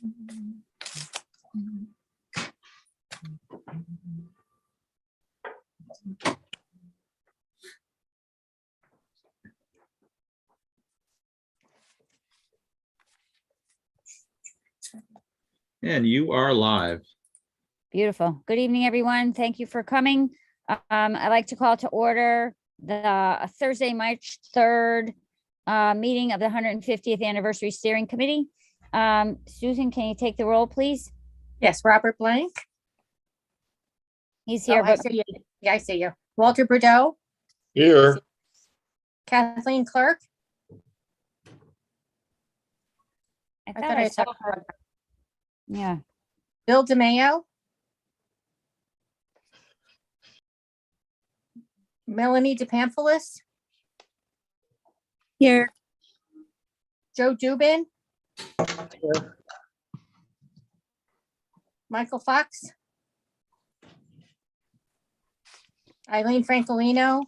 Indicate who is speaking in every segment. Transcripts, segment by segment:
Speaker 1: And you are live.
Speaker 2: Beautiful. Good evening, everyone. Thank you for coming. I'd like to call to order the Thursday, March 3rd meeting of the 150th Anniversary Steering Committee. Susan, can you take the roll, please?
Speaker 3: Yes, Robert Blank.
Speaker 2: He's here,
Speaker 3: Oh, I
Speaker 2: but
Speaker 3: see you. Yeah, I see you. Walter Bordeaux,
Speaker 1: Here.
Speaker 3: Kathleen Clark.
Speaker 2: I
Speaker 3: I
Speaker 2: thought
Speaker 3: thought
Speaker 2: I
Speaker 3: I
Speaker 2: saw
Speaker 3: saw
Speaker 2: her. Yeah,
Speaker 3: Bill DeMayo. Melanie DePamphilis.
Speaker 4: Here.
Speaker 3: Joe Dubin. Michael Fox. Eileen Francolino.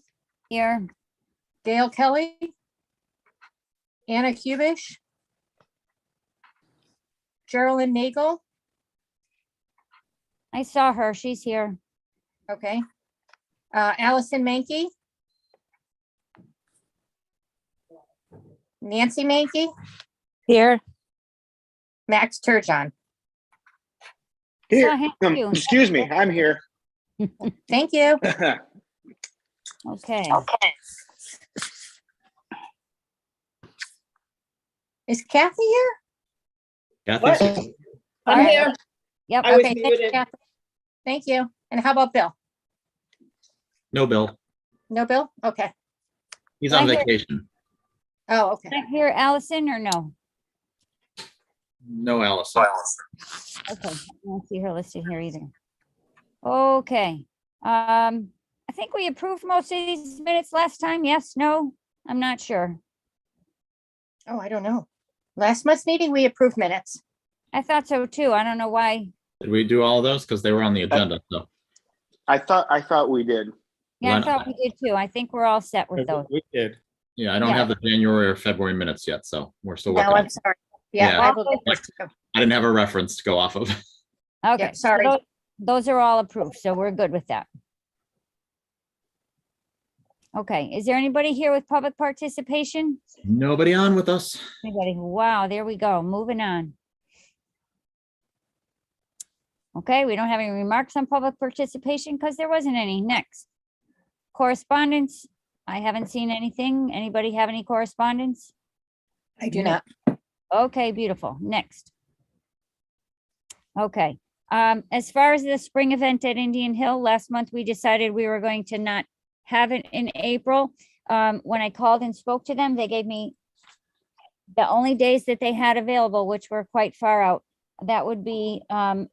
Speaker 2: here.
Speaker 3: Gail Kelly. Anna Kubish. Geraldine Nagel.
Speaker 2: I saw her. She's here.
Speaker 3: Okay. Allison Mankey. Nancy Mankey.
Speaker 4: Here.
Speaker 3: Max Turgeon.
Speaker 2: Saw
Speaker 5: Here,
Speaker 2: him too.
Speaker 5: excuse me, I'm here.
Speaker 3: Thank you.
Speaker 2: Okay.
Speaker 3: Is Kathy here?
Speaker 1: Kathy?
Speaker 3: I'm here.
Speaker 2: Yep.
Speaker 3: Okay, thank you, Kathy. Thank you. And how about Bill?
Speaker 1: No, Bill.
Speaker 3: No Bill? Okay.
Speaker 1: He's on
Speaker 2: Right here.
Speaker 1: vacation.
Speaker 3: Oh, okay.
Speaker 2: Can I hear Allison or no?
Speaker 1: No, Allison.
Speaker 2: Okay, I don't see her listed here either. Okay, I think we approved most of these minutes last time. Yes, no, I'm not sure.
Speaker 3: Oh, I don't know. Last month's meeting, we approved minutes.
Speaker 2: I thought so too. I don't know why.
Speaker 1: Did we do all of those? Because they were on the agenda, so.
Speaker 5: I thought we did.
Speaker 2: Yeah, I
Speaker 1: Why
Speaker 2: thought we did too. I think we're all set with those.
Speaker 6: We did.
Speaker 1: Yeah, I don't
Speaker 2: Yeah.
Speaker 1: have the January or February minutes yet, so we're still
Speaker 3: No,
Speaker 1: working.
Speaker 3: I'm sorry. Yeah,
Speaker 1: Yeah.
Speaker 3: I will get this too.
Speaker 1: I didn't have a reference to go off of.
Speaker 2: Okay, so
Speaker 3: sorry.
Speaker 2: those are all approved, so we're good with that. Okay, is there anybody here with public participation?
Speaker 1: Nobody on with us.
Speaker 2: Anybody? Wow, there we go. Moving on. Okay, we don't have any remarks on public participation because there wasn't any. Next. Correspondence. I haven't seen anything. Anybody have any correspondence?
Speaker 3: I do not.
Speaker 2: Okay, beautiful. Next. Okay, as far as the spring event at Indian Hill, last month we decided we were going to not have it in April. When I called and spoke to them, they gave me the only days that they had available, which were quite far out. That would be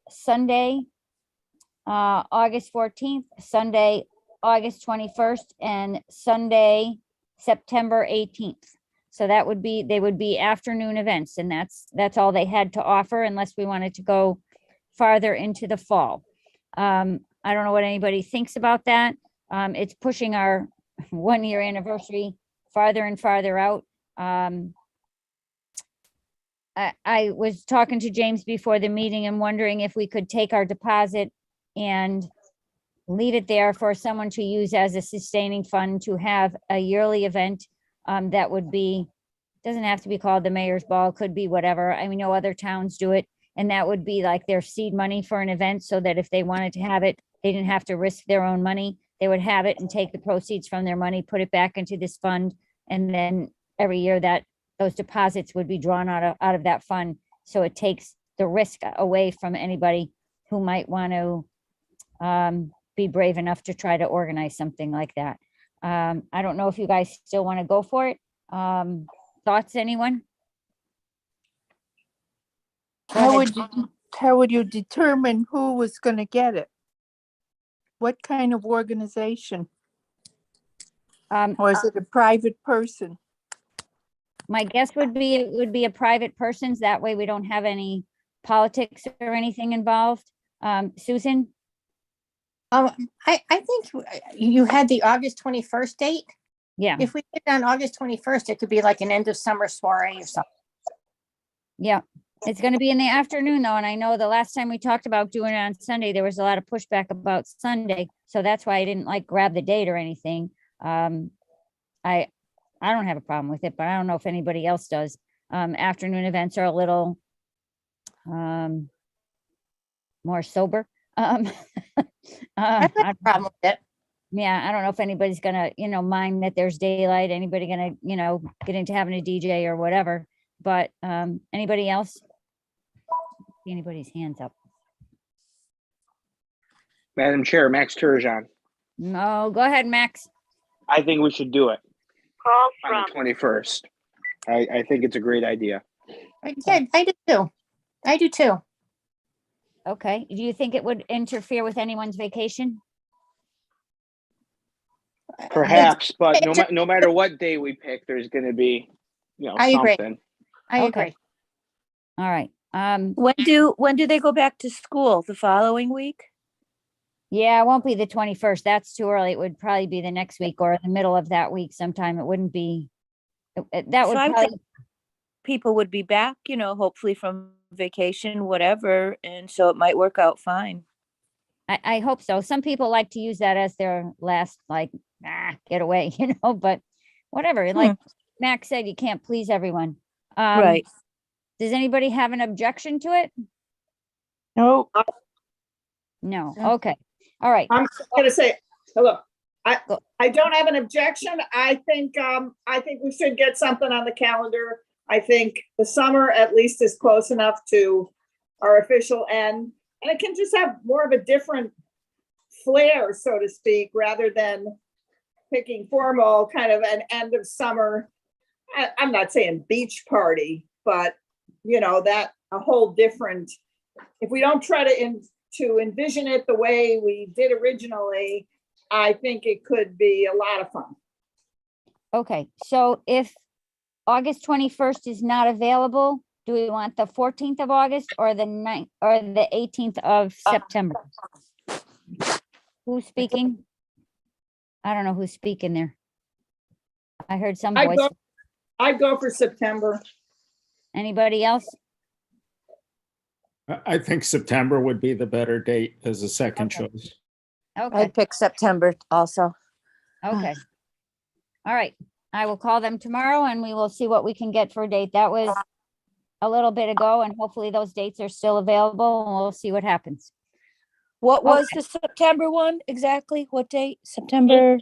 Speaker 2: Sunday, August 14th, Sunday, August 21st, and Sunday, September 18th. So that would be, they would be afternoon events, and that's all they had to offer unless we wanted to go farther into the fall. I don't know what anybody thinks about that. It's pushing our 1-year anniversary farther and farther out. I was talking to James before the meeting and wondering if we could take our deposit and leave it there for someone to use as a sustaining fund to have a yearly event. That would be, doesn't have to be called the mayor's ball, could be whatever. I mean, no other towns do it. And that would be like their seed money for an event, so that if they wanted to have it, they didn't have to risk their own money. They would have it and take the proceeds from their money, put it back into this fund. And then every year that those deposits would be drawn out of that fund. So it takes the risk away from anybody who might want to be brave enough to try to organize something like that. I don't know if you guys still want to go for it. Thoughts, anyone? Go ahead.
Speaker 4: How would you determine who was going to get it? What kind of organization? Or is it a private person?
Speaker 2: My guess would be, it would be a private person's. That way we don't have any politics or anything involved. Susan?
Speaker 3: I think you had the August 21st date.
Speaker 2: Yeah,
Speaker 3: If we did it on August 21st, it could be like an end of summer soiree or something.
Speaker 2: yeah. It's gonna be in the afternoon though, and I know the last time we talked about doing it on Sunday, there was a lot of pushback about Sunday. So that's why I didn't like grab the date or anything. I don't have a problem with it, but I don't know if anybody else does. Afternoon events are a little more sober.
Speaker 3: I have no problem with it.
Speaker 2: Yeah, I don't know if anybody's gonna, mind that there's daylight, anybody gonna, get into having a DJ or whatever, but, anybody else? See anybody's hands up?
Speaker 5: Madam Chair, Max Turgeon.
Speaker 2: No, go ahead, Max.
Speaker 5: I think we should do it
Speaker 6: Call
Speaker 5: on
Speaker 6: from
Speaker 5: the 21st. I think it's a great idea.
Speaker 3: Yeah, I do too. I do too.
Speaker 2: Okay, do you think it would interfere with anyone's vacation?
Speaker 5: Perhaps, but no matter what day we pick, there's going to be,
Speaker 3: I agree.
Speaker 5: something.
Speaker 3: I
Speaker 2: Okay.
Speaker 3: agree.
Speaker 2: All right,
Speaker 6: when do they go back to school? The following week?
Speaker 2: yeah, it won't be the 21st. That's too early. It would probably be the next week or the middle of that week sometime. It wouldn't be, that would
Speaker 6: So I would
Speaker 2: probably,
Speaker 6: think people would be back, hopefully from vacation, whatever, and so it might work out fine.
Speaker 2: I hope so. Some people like to use that as their last, get away, but whatever. Like Max said, you can't please everyone.
Speaker 6: Right.
Speaker 2: Does anybody have an objection to it?
Speaker 4: No,
Speaker 2: No.
Speaker 3: No.
Speaker 2: Okay. All right.
Speaker 7: I'm gonna say, hello,
Speaker 2: Go.
Speaker 7: I don't have an objection. I think we should get something on the calendar. I think the summer at least is close enough to our official end. And it can just have more of a different flair, so to speak, rather than picking formal kind of an end of summer. I'm not saying beach party, but that a whole different, if we don't try to envision it the way we did originally, I think it could be a lot of fun.
Speaker 2: Okay. So if August 21st is not available, do we want the 14th of August or the 9th or the 18th of September? Who's speaking? I don't know who's speaking there. I heard some voice.
Speaker 7: I'd go for September.
Speaker 2: Anybody else?
Speaker 8: I think September would be the better date as a second
Speaker 2: Okay.
Speaker 8: choice.
Speaker 2: Okay,
Speaker 6: I'd pick September also.
Speaker 2: okay. All right. I will call them tomorrow and we will see what we can get for a date. That was a little bit ago and hopefully those dates are still available and we'll see what happens.
Speaker 6: What was the September one exactly? What date? September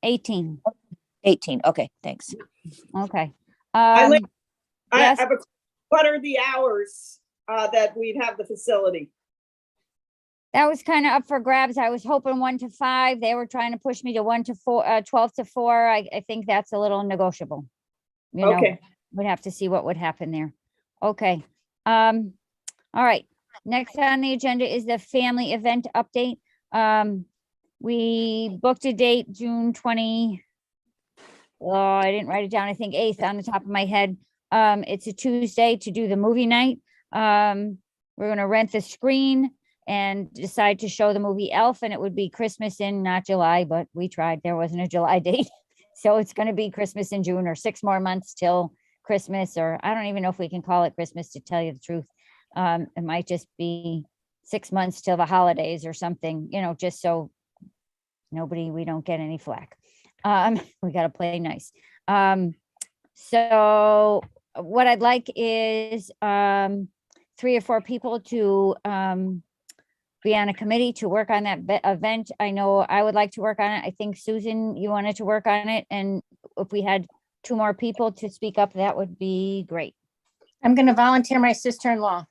Speaker 2: 18.
Speaker 6: 18. Okay, thanks.
Speaker 2: Okay.
Speaker 7: I
Speaker 2: yes.
Speaker 7: have what are the hours that we'd have the facility?
Speaker 2: That was kind of up for grabs. I was hoping 1 to 5. They were trying to push me to 1 to 4, 12 to 4. I think that's a little negotiable.
Speaker 7: Okay.
Speaker 2: We'd have to see what would happen there. Okay. All right. Next on the agenda is the family event update. We booked a date, June 20. Oh, I didn't write it down. I think 8th on the top of my head. It's a Tuesday to do the movie night. We're going to rent the screen and decide to show the movie Elf, and it would be Christmas in not July, but we tried. There wasn't a July date. So it's going to be Christmas in June or 6 more months till Christmas, or I don't even know if we can call it Christmas, to tell you the truth. It might just be 6 months till the holidays or something, just so we don't get any flack. We got to play nice. So what I'd like is 3 or 4 people to be on a committee to work on that event. I know I would like to work on it. I think Susan, you wanted to work on it. And if we had 2 more people to speak up, that would be great.
Speaker 3: I'm going to volunteer my sister-in-law.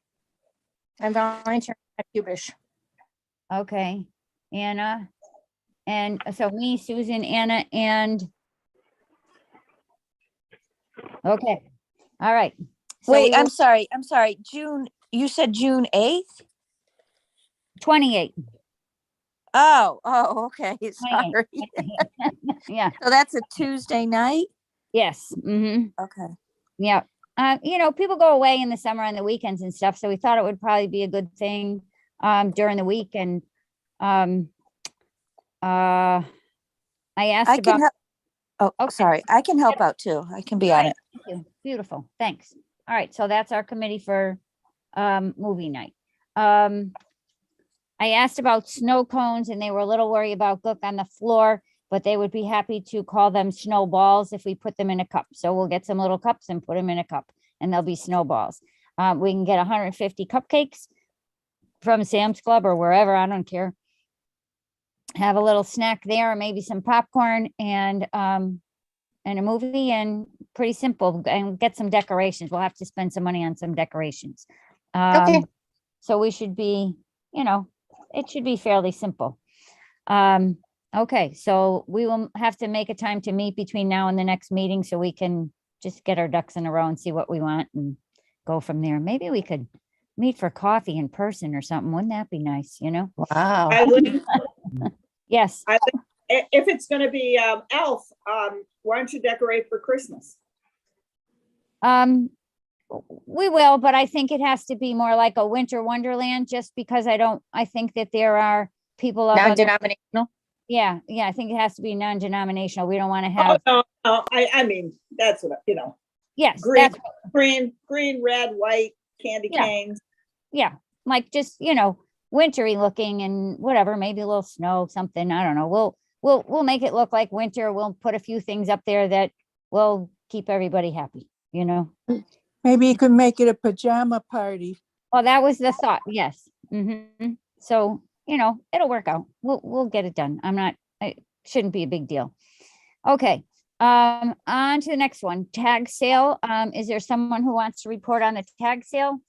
Speaker 3: I'm volunteering at Cubish.
Speaker 2: Okay, Anna. And so me, Susan, Anna, and okay. All right. So
Speaker 6: Wait,
Speaker 2: we
Speaker 6: I'm
Speaker 2: will-
Speaker 6: sorry. June, you said June 8th?
Speaker 2: 28.
Speaker 6: Oh, okay.
Speaker 2: 28.
Speaker 6: Sorry.
Speaker 2: Yeah,
Speaker 6: So that's a Tuesday night?
Speaker 2: yes. Mm-hmm.
Speaker 6: Okay.
Speaker 2: Yeah. People go away in the summer on the weekends and stuff, so we thought it would probably be a good thing during the week. And I asked
Speaker 6: I can
Speaker 2: about.
Speaker 6: help. Oh,
Speaker 2: Okay.
Speaker 6: sorry. I can help out too. I can be on it.
Speaker 2: Thank you. Beautiful. Thanks. All right. So that's our committee for movie night. I asked about snow cones and they were a little worried about gook on the floor, but they would be happy to call them snowballs if we put them in a cup. So we'll get some little cups and put them in a cup and they'll be snowballs. We can get 150 cupcakes from Sam's Club or wherever, I don't care. Have a little snack there, maybe some popcorn and a movie, and pretty simple, and get some decorations. We'll have to spend some money on some decorations.
Speaker 3: Okay.
Speaker 2: So we should be, it should be fairly simple. Okay, so we will have to make a time to meet between now and the next meeting so we can just get our ducks in a row and see what we want and go from there. Maybe we could meet for coffee in person or something. Wouldn't that be nice,
Speaker 3: Wow.
Speaker 7: Eileen,
Speaker 2: Yes,
Speaker 7: if it's gonna be Elf, why don't you decorate for Christmas?
Speaker 2: we will, but I think it has to be more like a winter wonderland, just because I think that there are people of other-
Speaker 3: Non-denominational?
Speaker 2: Yeah, I think it has to be non-denominational. We don't want to
Speaker 7: Oh,
Speaker 2: have,
Speaker 7: no, I mean, that's what,
Speaker 2: yes,
Speaker 7: green,
Speaker 2: that's,
Speaker 7: green, red, white, candy
Speaker 2: Yeah.
Speaker 7: canes.
Speaker 2: yeah, like just, wintry looking and whatever, maybe a little snow, something, I don't know. We'll make it look like winter. We'll put a few things up there that will keep everybody happy,
Speaker 4: Maybe you could make it a pajama party.
Speaker 2: Well, that was the thought, yes. So, it'll work out. We'll get it done. It shouldn't be a big deal. Okay, on to the next one, tag sale. Is there someone who wants to report on the tag sale?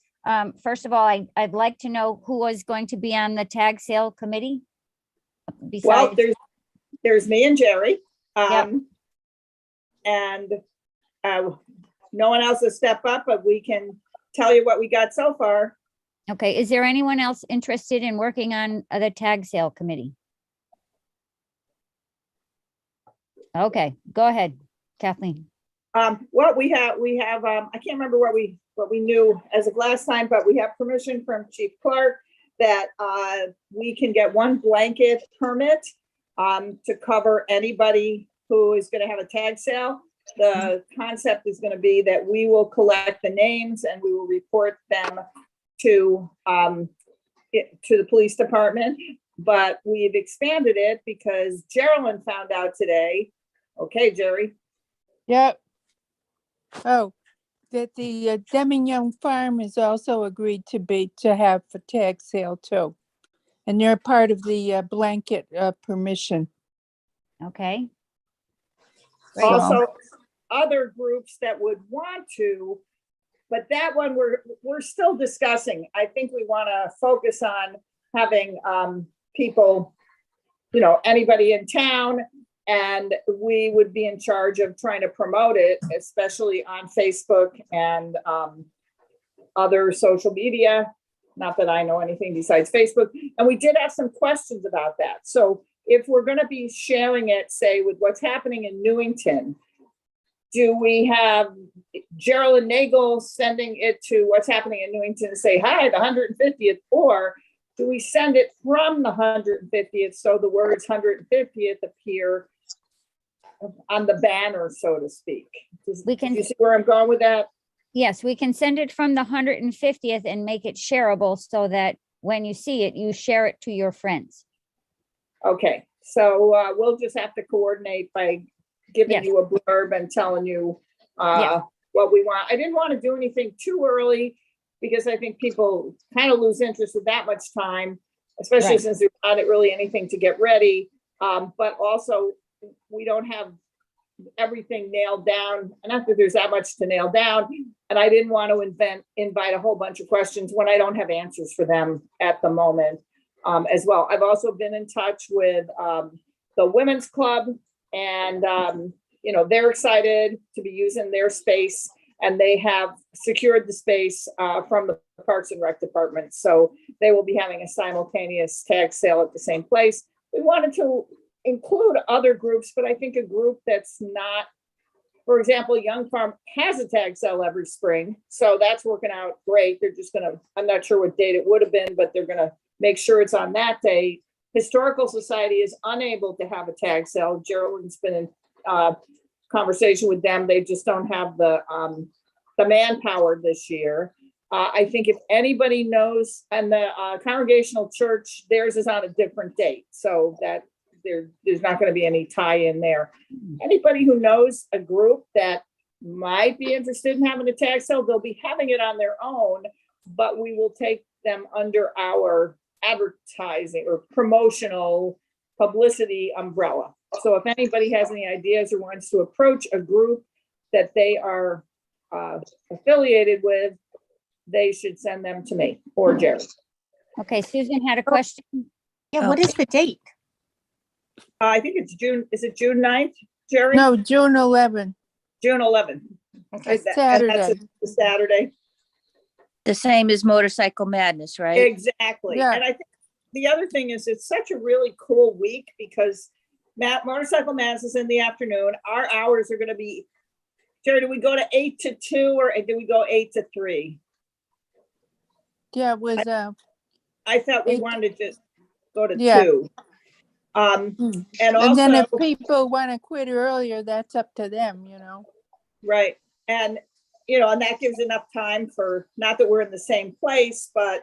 Speaker 2: First of all, I'd like to know who was going to be on the tag sale committee.
Speaker 7: Well,
Speaker 2: Besides,
Speaker 7: there's me and Jerry.
Speaker 2: Yep.
Speaker 7: And no one else has stepped up, but we can tell you what we got so far.
Speaker 2: okay, is there anyone else interested in working on the tag sale committee? Okay, go ahead, Kathleen.
Speaker 7: Well, we have, I can't remember what we knew as of last time, but we have permission from Chief Clark that we can get one blanket permit to cover anybody who is going to have a tag sale. The concept is going to be that we will collect the names and we will report them to the police department. But we've expanded it because Geraldine found out today. Okay, Jerry.
Speaker 4: Yep. Oh, that the Deming Young Farm has also agreed to have a tag sale too. And they're part of the blanket permission.
Speaker 2: Okay. Great.
Speaker 7: Also, other groups that would want to, but that one we're still discussing. I think we want to focus on having people, anybody in town, and we would be in charge of trying to promote it, especially on Facebook and other social media. Not that I know anything besides Facebook. And we did have some questions about that. So if we're going to be sharing it, say, with what's happening in Newington, do we have Geraldine Nagel sending it to what's happening in Newington and say, hi, the 150th, or do we send it from the 150th so the words 150th appear on the banner, so to speak? Do you see where I'm going with that?
Speaker 2: Yes, we can send it from the 150th and make it shareable so that when you see it, you share it to your friends.
Speaker 7: Okay, so we'll just have to coordinate by giving
Speaker 2: Yes.
Speaker 7: you a blurb and telling you
Speaker 2: Yes.
Speaker 7: what we want. I didn't want to do anything too early because I think people kind of lose interest with that much time, especially
Speaker 2: Right.
Speaker 7: since there's not really anything to get ready. But also, we don't have everything nailed down. Not that there's that much to nail down. And I didn't want to invite a whole bunch of questions when I don't have answers for them at the moment as well. I've also been in touch with the Women's Club, and they're excited to be using their space, and they have secured the space from the Parks and Rec Department. So they will be having a simultaneous tag sale at the same place. We wanted to include other groups, but I think a group that's not, for example, Young Farm has a tag sale every spring. So that's working out great. They're just I'm not sure what date it would have been, but they're gonna make sure it's on that day. Historical Society is unable to have a tag sale. Geraldine's been in conversation with them. They just don't have the manpower this year. I think if anybody knows, and the Congregational Church, theirs is on a different date, so that there's not going to be any tie-in there. Anybody who knows a group that might be interested in having a tag sale, they'll be having it on their own, but we will take them under our advertising or promotional publicity umbrella. So if anybody has any ideas or wants to approach a group that they are affiliated with, they should send them to me or Jerry.
Speaker 2: Okay, Susan had a question.
Speaker 3: Yeah, what is the date?
Speaker 7: I think it's June. Is it June 9th, Jerry?
Speaker 4: No, June 11th.
Speaker 7: June 11th.
Speaker 3: Okay.
Speaker 4: Saturday.
Speaker 7: The Saturday.
Speaker 6: The same as Motorcycle Madness, right?
Speaker 7: Exactly.
Speaker 4: Yeah.
Speaker 7: And I think the other thing is it's such a really cool week because Motorcycle Madness is in the afternoon. Our hours are going to be, Jerry, do we go to 8 to 2 or do we go 8 to 3?
Speaker 4: Yeah, it was,
Speaker 7: I thought we
Speaker 4: 8
Speaker 7: wanted to go to
Speaker 4: Yeah.
Speaker 7: 2. And
Speaker 4: and then if
Speaker 7: also,
Speaker 4: people want to quit earlier, that's up to them, you know.
Speaker 7: right. And, and that gives enough time for, not that we're in the same place, but,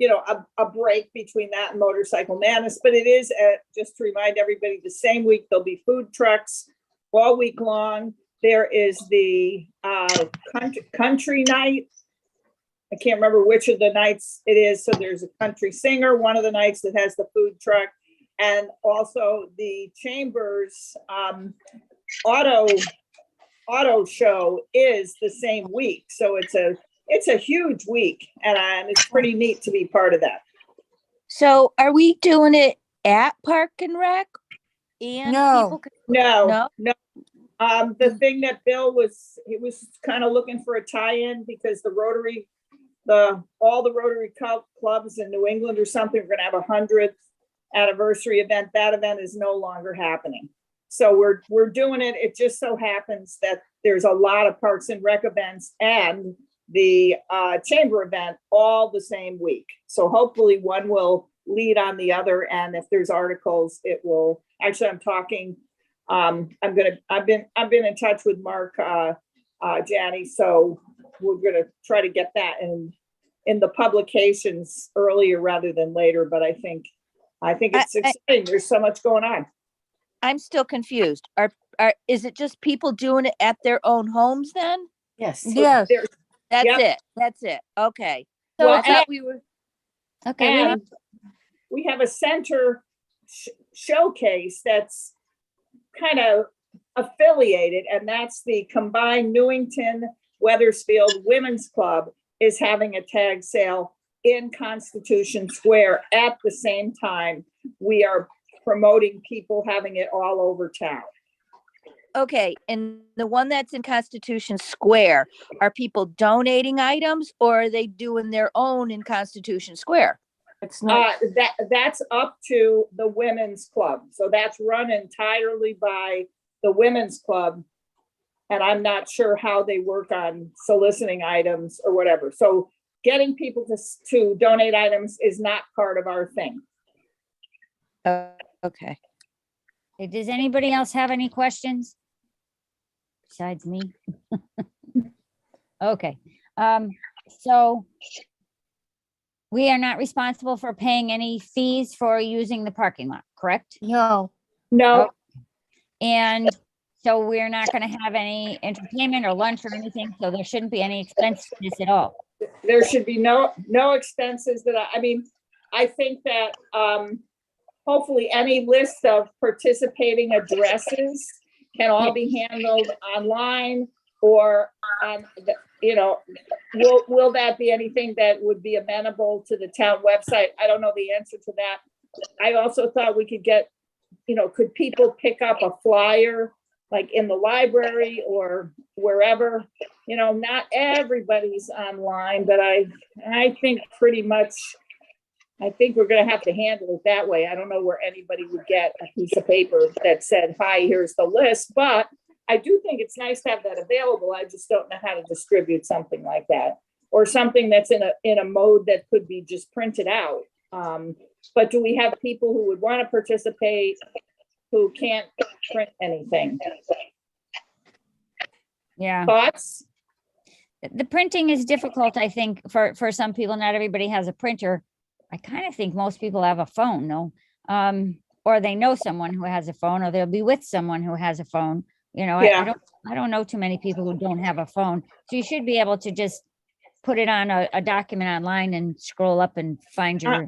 Speaker 7: a break between that and Motorcycle Madness. But it is, just to remind everybody, the same week, there'll be food trucks all week long. There is the country night. I can't remember which of the nights it is. So there's a country singer, one of the nights that has the food truck. And also the Chambers auto show is the same week. So it's a huge week, and it's pretty neat to be part of that.
Speaker 6: So are we doing it at Park and Rec? And
Speaker 4: No.
Speaker 6: people can-
Speaker 7: No.
Speaker 6: No?
Speaker 7: The thing that Bill was kind of looking for a tie-in because all the Rotary clubs in New England or something are going to have 100th anniversary event. That event is no longer happening. So we're doing it. It just so happens that there's a lot of Parks and Rec events and the chamber event all the same week. So hopefully one will lead on the other. And if there's articles, it will. Actually, I'm talking. I've been in touch with Mark Janney, so we're gonna try to get that in the publications earlier rather than later. But I think it's exciting. There's so much going on.
Speaker 6: I'm still confused. Is it just people doing it at their own homes then?
Speaker 3: Yes.
Speaker 4: Yes.
Speaker 6: That's
Speaker 7: Yep.
Speaker 6: That's it. Okay.
Speaker 2: So,
Speaker 6: I thought we were,
Speaker 2: okay, we
Speaker 7: And we have a center showcase that's kind of affiliated, and that's the combined Newington Weathersfield Women's Club is having a tag sale in Constitution Square at the same time. We are promoting people having it all over town.
Speaker 6: okay. And the one that's in Constitution Square, are people donating items or are they doing their own in Constitution Square?
Speaker 3: It's not,
Speaker 7: That's up to the women's club. So that's run entirely by the women's club. And I'm not sure how they work on soliciting items or whatever. So getting people to donate items is not part of our thing.
Speaker 6: Okay.
Speaker 2: does anybody else have any questions? Besides me? Okay, so we are not responsible for paying any fees for using the parking lot, correct?
Speaker 4: No.
Speaker 7: No,
Speaker 2: And so we're not gonna have any entertainment or lunch or anything, so there shouldn't be any expense to this at all.
Speaker 7: there should be no expenses that I think that hopefully any list of participating addresses can all be handled online or will that be anything that would be amenable to the town website? I don't know the answer to that. I also thought we could get, could people pick up a flyer like in the library or wherever? Not everybody's online, but I think pretty much, I think we're going to have to handle it that way. I don't know where anybody would get a piece of paper that said, hi, here's the list, but I do think it's nice to have that available. I just don't know how to distribute something like that or something that's in a mode that could be just printed out. But do we have people who would want to participate who can't print anything?
Speaker 2: Yeah,
Speaker 7: Thoughts?
Speaker 2: the printing is difficult, I think, for some people. Not everybody has a printer. I kind of think most people have a phone, no? Or they know someone who has a phone, or they'll be with someone who has a phone. You know,
Speaker 7: Yeah.
Speaker 2: I don't know too many people who don't have a phone. So you should be able to just put it on a document online and scroll up and find your,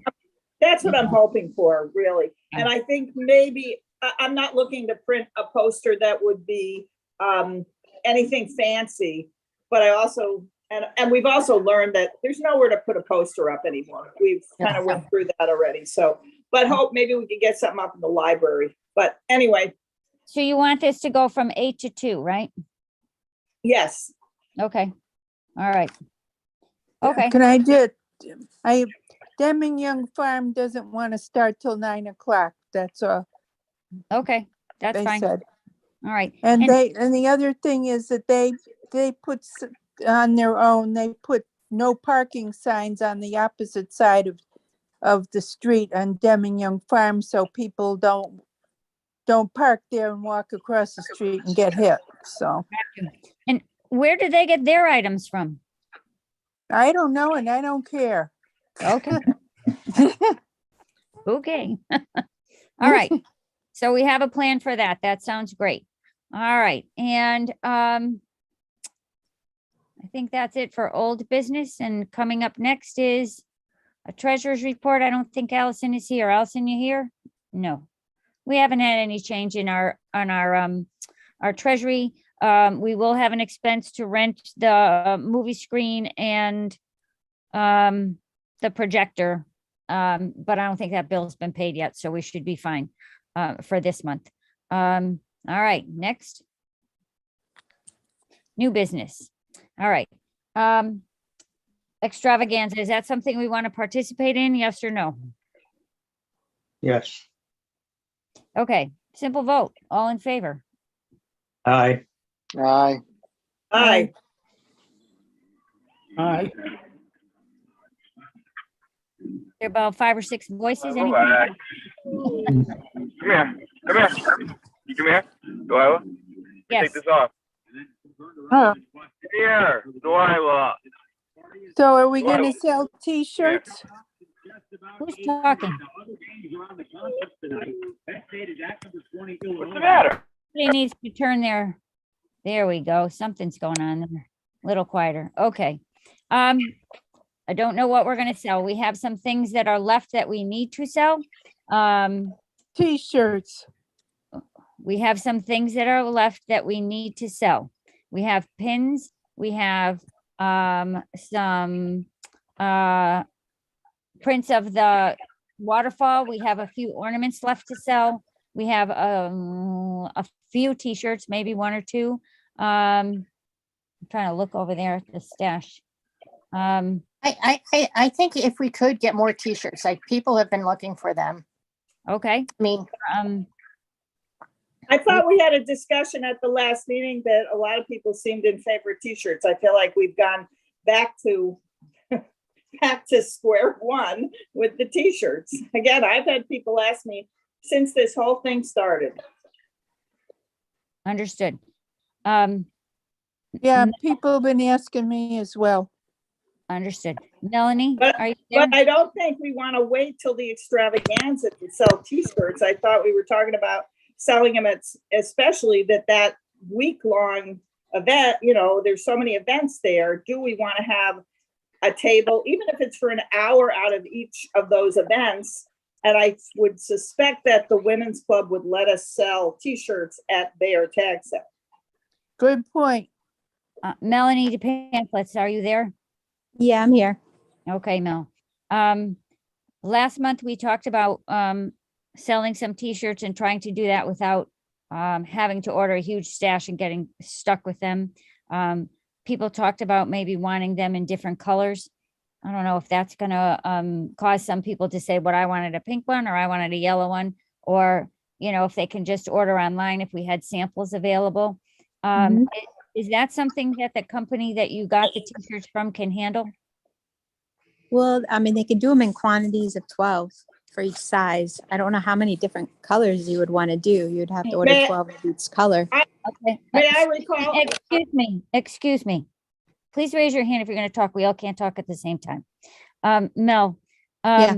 Speaker 7: That's what I'm hoping for, really.
Speaker 2: Yeah.
Speaker 7: And I think maybe, I'm not looking to print a poster that would be anything fancy, but I also, and we've also learned that there's nowhere to put a poster up anymore. We've kind of went through that already. So, but hope maybe we could get something up in the library. But anyway,
Speaker 2: so you want this to go from 8 to 2, right?
Speaker 7: yes.
Speaker 2: Okay, all right. Okay,
Speaker 4: Can Deming Young Farm doesn't want to start till 9 o'clock. That's all
Speaker 2: okay, that's
Speaker 4: they
Speaker 2: fine.
Speaker 4: said.
Speaker 2: All right.
Speaker 4: And
Speaker 2: And-
Speaker 4: and the other thing is that they put on their own, they put no parking signs on the opposite side of the street on Deming Young Farm, so people don't park there and walk across the street and get hit. So
Speaker 2: Where do they get their items from?
Speaker 4: I don't know, and I don't care.
Speaker 2: Okay. Okay. All right. So we have a plan for that. That sounds great. All right. And I think that's it for old business. And coming up next is a treasurer's report. I don't think Allison is here. Allison, you here? No. We haven't had any change in our treasury. We will have an expense to rent the movie screen and the projector. But I don't think that bill's been paid yet, so we should be fine for this month. All right, next. New business. All right. Extravaganza, is that something we want to participate in? Yes or no?
Speaker 9: Yes.
Speaker 2: Okay, simple vote. All in favor?
Speaker 9: Aye.
Speaker 5: Aye.
Speaker 7: Aye.
Speaker 8: Aye.
Speaker 2: There are about 5 or 6 voices. Anything?
Speaker 10: Come here. Come here. Delilah.
Speaker 2: Yes.
Speaker 10: Take this off.
Speaker 4: Huh.
Speaker 10: Here, Delilah.
Speaker 4: So are we gonna sell T-shirts?
Speaker 2: Who's talking?
Speaker 10: What's the matter?
Speaker 2: Somebody needs to turn there we go. Something's going on there. A little quieter. Okay. I don't know what we're gonna sell. We have some things that are left that we need to sell.
Speaker 4: T-shirts.
Speaker 2: We have some things that are left that we need to sell. We have pins. We have some prints of the waterfall. We have a few ornaments left to sell. We have a few T-shirts, maybe 1 or 2. I'm trying to look over there at the stash.
Speaker 3: I think if we could get more T-shirts, like people have been looking for them.
Speaker 2: Okay.
Speaker 3: I mean,
Speaker 7: I thought we had a discussion at the last meeting that a lot of people seemed in favor of T-shirts. I feel like we've gone back to square one with the T-shirts. Again, I've had people ask me since this whole thing started.
Speaker 2: Understood.
Speaker 4: Yeah, people have been asking me as well.
Speaker 2: Understood. Melanie,
Speaker 7: But-
Speaker 2: are you there?
Speaker 7: But I don't think we want to wait till the extravaganza to sell T-shirts. I thought we were talking about selling them at, especially that week-long event, there's so many events there. Do we want to have a table, even if it's for an hour out of each of those events? And I would suspect that the women's club would let us sell T-shirts at their tag sale.
Speaker 4: Good point.
Speaker 2: Melanie, the pamphlets, are you there?
Speaker 11: Yeah, I'm here.
Speaker 2: Okay, Mel. Last month we talked about selling some T-shirts and trying to do that without having to order a huge stash and getting stuck with them. People talked about maybe wanting them in different colors. I don't know if that's gonna cause some people to say, "But I wanted a pink one," or "I wanted a yellow one," or if they can just order online if we had samples available. Is that something that the company that you got the T-shirts from can handle?
Speaker 11: Well, I mean, they could do them in quantities of 12 for each size. I don't know how many different colors you would want to do. You'd have to order
Speaker 7: May-
Speaker 11: 12 of each color.
Speaker 2: Okay.
Speaker 7: May I recall?
Speaker 2: Excuse me. please raise your hand if you're going to talk. We all can't talk at the same time. Mel,
Speaker 11: Yeah.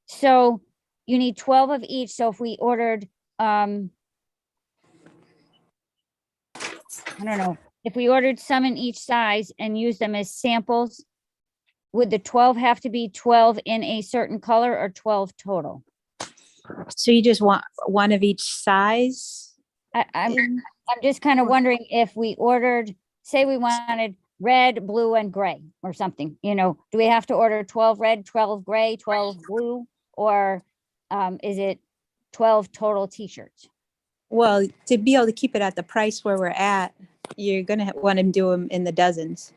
Speaker 2: so you need 12 of each. So if we ordered, I don't know, if we ordered some in each size and used them as samples, would the 12 have to be 12 in a certain color or 12 total?
Speaker 11: So you just want one of each size?
Speaker 2: I'm just kind of wondering if we ordered, say we wanted red, blue, and gray or something, you know, do we have to order 12 red, 12 gray, 12 blue, or is it 12 total t-shirts?
Speaker 11: Well, to be able to keep it at the price where we're at, you're gonna want to do them in the dozens.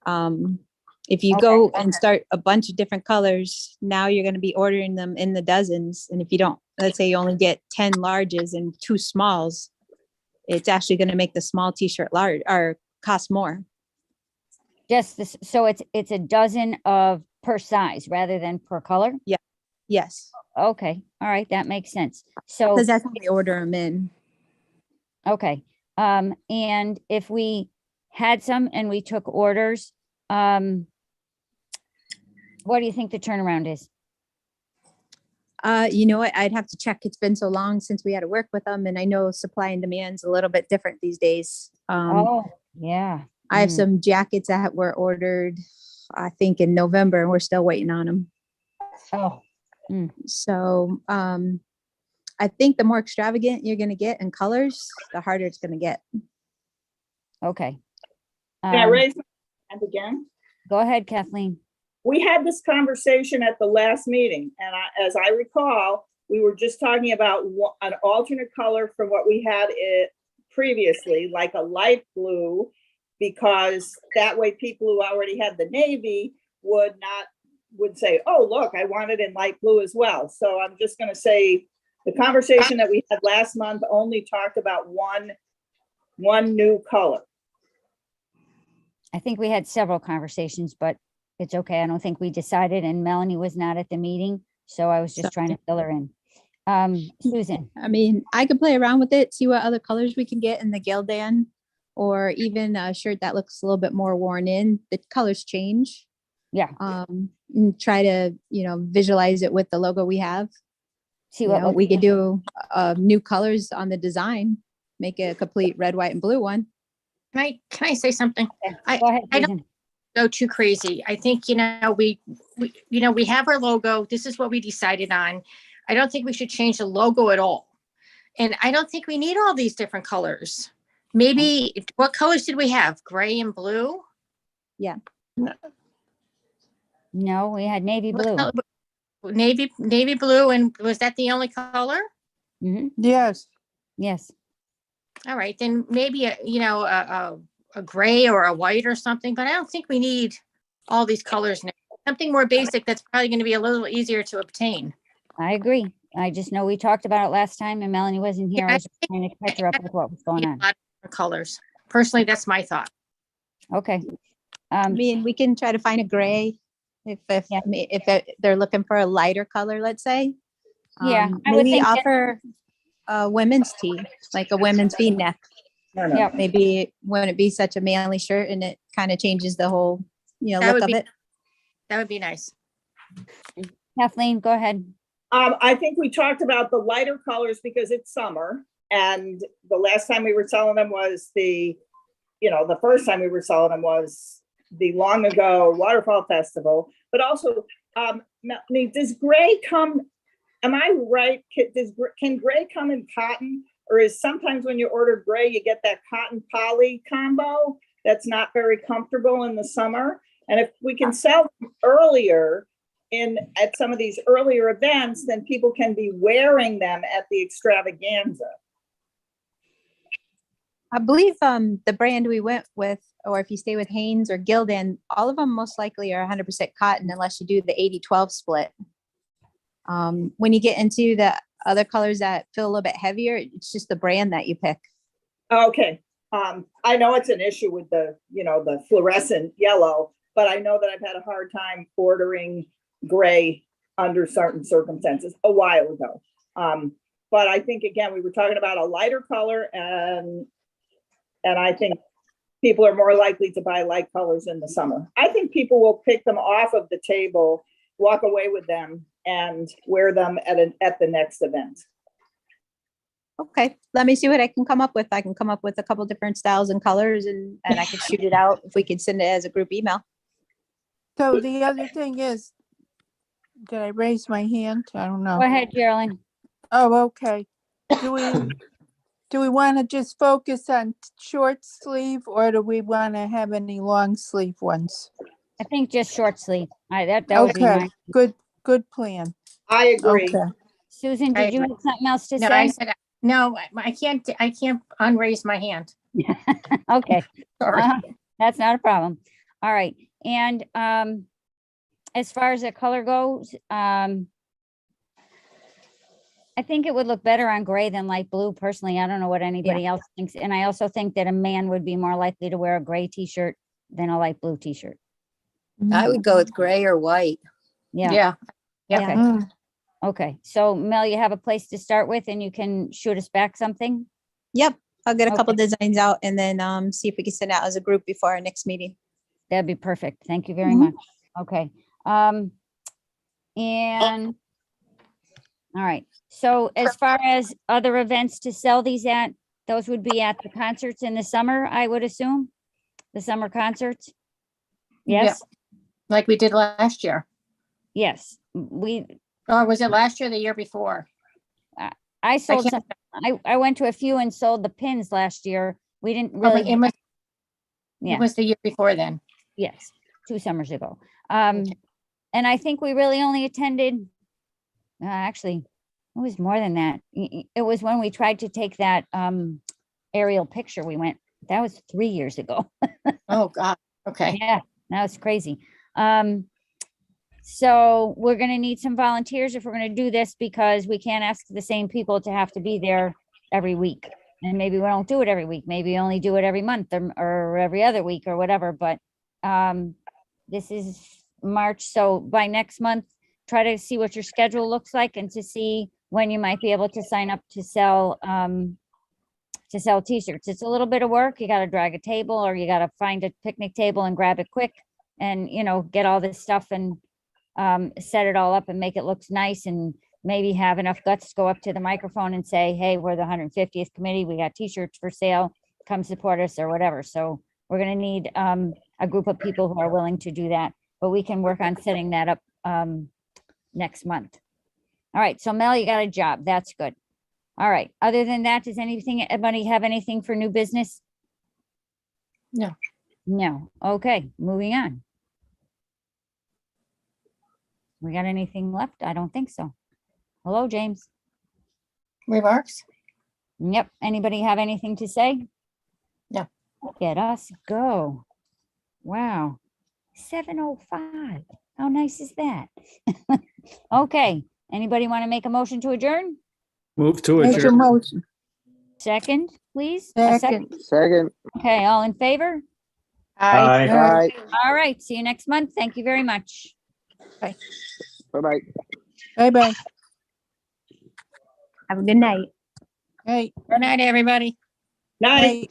Speaker 11: If you go and start a bunch of different colors, now you're gonna be ordering them in the dozens. And if you don't, let's say you only get 10 larges and 2 smalls, it's actually gonna make the small t-shirt large or cost more.
Speaker 2: Just this, so it's a dozen of per size rather than per color?
Speaker 11: Yes,
Speaker 2: Okay, all right, that makes sense. So,
Speaker 11: because that's how we order them in.
Speaker 2: okay, and if we had some and we took orders, what do you think the turnaround is?
Speaker 11: You know what? I'd have to check. It's been so long since we had to work with them, and I know supply and demand's a little bit different these days.
Speaker 2: Oh, yeah.
Speaker 11: I have some jackets that were ordered, I think in November, and we're still waiting on them.
Speaker 2: Oh,
Speaker 11: So, I think the more extravagant you're gonna get in colors, the harder it's gonna get.
Speaker 2: okay.
Speaker 7: Can I raise my hand again?
Speaker 2: Go ahead, Kathleen.
Speaker 7: We had this conversation at the last meeting, and as I recall, we were just talking about an alternate color from what we had it previously, like a light blue, because that way people who already had the navy would say, oh, look, I want it in light blue as well. So I'm just going to say the conversation that we had last month only talked about one new color.
Speaker 2: I think we had several conversations, but it's okay. I don't think we decided, and Melanie was not at the meeting, so I was just trying to fill her in. Susan.
Speaker 11: I mean, I could play around with it, see what other colors we can get in the Gildan, or even a shirt that looks a little bit more worn in. The colors change.
Speaker 2: Yeah.
Speaker 11: And try to, visualize it with the logo we have.
Speaker 2: See what
Speaker 11: we could do new colors on the design, make it a complete red, white, and blue one.
Speaker 3: Can I say something?
Speaker 2: Go ahead,
Speaker 3: I
Speaker 2: Susan.
Speaker 3: don't go too crazy. I think, we have our logo. This is what we decided on. I don't think we should change the logo at all. And I don't think we need all these different colors. Maybe, what colors did we have? Gray and blue?
Speaker 11: Yeah.
Speaker 2: No, we had navy blue.
Speaker 3: Navy blue, and was that the only color?
Speaker 4: Yes.
Speaker 2: Yes.
Speaker 3: All right, then maybe a gray or a white or something, but I don't think we need all these colors now. Something more basic that's probably going to be a little easier to obtain.
Speaker 2: I agree. I just know we talked about it last time and Melanie wasn't here. I was just trying to catch her up with what was going on.
Speaker 3: A lot of different colors. Personally, that's my thought.
Speaker 2: Okay.
Speaker 11: I mean, we can try to find a gray if they're looking for a lighter color, let's say.
Speaker 2: Yeah, I would
Speaker 11: maybe
Speaker 2: think that-
Speaker 11: offer a women's tee, like a women's V-neck.
Speaker 2: Yeah.
Speaker 11: Maybe it wouldn't be such a manly shirt, and it kind of changes the whole, look of it.
Speaker 3: That would be nice.
Speaker 2: Kathleen, go ahead.
Speaker 7: I think we talked about the lighter colors because it's summer, and the last time we were selling them was the first time we were selling them was the long ago Waterfall Festival. But also, does gray come? Am I right? Can gray come in cotton, or is sometimes when you order gray, you get that cotton poly combo that's not very comfortable in the summer? And if we can sell them earlier at some of these earlier events, then people can be wearing them at the extravaganza.
Speaker 11: I believe the brand we went with, or if you stay with Hanes or Gildan, all of them most likely are 100% cotton unless you do the 80-12 split. When you get into the other colors that feel a little bit heavier, it's just the brand that you pick.
Speaker 7: Okay. I know it's an issue with the fluorescent yellow, but I know that I've had a hard time ordering gray under certain circumstances a while ago. But I think, again, we were talking about a lighter color, and I think people are more likely to buy light colors in the summer. I think people will pick them off of the table, walk away with them, and wear them at the next event.
Speaker 11: Okay, let me see what I can come up with. I can come up with a couple different styles and colors and I could shoot it out if we could send it as a group email.
Speaker 4: So the other thing is, did I raise my hand? I don't know.
Speaker 2: Go ahead, Geraldine.
Speaker 4: Oh, okay. Do we want to just focus on short sleeve or do we want to have any long sleeve ones?
Speaker 2: I think just short sleeve. That would be
Speaker 4: Okay,
Speaker 2: mine.
Speaker 4: good plan.
Speaker 7: I agree.
Speaker 4: Okay.
Speaker 2: Susan, did you have something else to
Speaker 3: No, I
Speaker 2: say?
Speaker 3: said, no, I can't unraise my hand.
Speaker 2: Okay.
Speaker 3: Sorry.
Speaker 2: That's not a problem. All right. And as far as the color goes, I think it would look better on gray than light blue. Personally, I don't know what anybody else thinks. And I also think that a man would be more likely to wear a gray t-shirt than a light blue t-shirt.
Speaker 6: I would go with gray or white.
Speaker 2: Yeah.
Speaker 3: Yeah.
Speaker 2: Okay.
Speaker 4: Mm.
Speaker 2: Okay. So Mel, you have a place to start with and you can shoot us back something?
Speaker 11: Yep, I'll get a couple
Speaker 2: Okay.
Speaker 11: designs out and then see if we can send out as a group before our next meeting.
Speaker 2: That'd be perfect. Thank you very
Speaker 4: Mhm.
Speaker 2: much. Okay. And all right. So as far as other events to sell these at, those would be at the concerts in the summer, I would assume? The summer concerts?
Speaker 3: Yeah.
Speaker 2: Yes,
Speaker 3: Like we did last year.
Speaker 2: yes.
Speaker 3: Or was it last year or the year before?
Speaker 2: I sold
Speaker 3: can't-
Speaker 2: some, I went to a few and sold the pins last year. We didn't
Speaker 3: Oh, but
Speaker 2: really,
Speaker 3: It must,
Speaker 2: yeah.
Speaker 3: it was the year before then.
Speaker 2: Yes, 2 summers ago.
Speaker 3: Okay.
Speaker 2: And I think we really only attended, actually, it was more than that. It was when we tried to take that aerial picture we went, that was 3 years ago.
Speaker 3: Oh, God. Okay.
Speaker 2: Yeah, that was crazy. So we're gonna need some volunteers if we're gonna do this because we can't ask the same people to have to be there every week. And maybe we don't do it every week, maybe we only do it every month or every other week or whatever, but this is March, so by next month, try to see what your schedule looks like and to see when you might be able to sign up to sell t-shirts. It's a little bit of work. You gotta drag a table or you gotta find a picnic table and grab it quick and, get all this stuff and set it all up and make it look nice and maybe have enough guts to go up to the microphone and say, hey, we're the 150th committee. We got t-shirts for sale. Come support us or whatever. So we're gonna need a group of people who are willing to do that, but we can work on setting that up next month. All right, so Mel, you got a job. That's good. All right. Other than that, does anybody have anything for new business?
Speaker 3: No.
Speaker 2: No. Okay, moving on. We got anything left? I don't think so. Hello, James.
Speaker 3: Remarks?
Speaker 2: Yep. Anybody have anything to say?
Speaker 3: No.
Speaker 2: Look at us go. Wow. 7:05. How nice is that? Okay. Anybody want to make a motion to adjourn?
Speaker 8: Move to
Speaker 4: Make a
Speaker 8: adjourn.
Speaker 4: motion.
Speaker 2: Second, please? A
Speaker 4: Second.
Speaker 5: Second.
Speaker 2: Okay, all in favor?
Speaker 9: Aye.
Speaker 4: All right.
Speaker 2: All right. See you next month. Thank you very much.
Speaker 5: Bye-bye.
Speaker 4: Bye-bye.
Speaker 11: Have a good night.
Speaker 4: Hey.
Speaker 3: Good night, everybody.
Speaker 7: Night.
Speaker 4: Hey.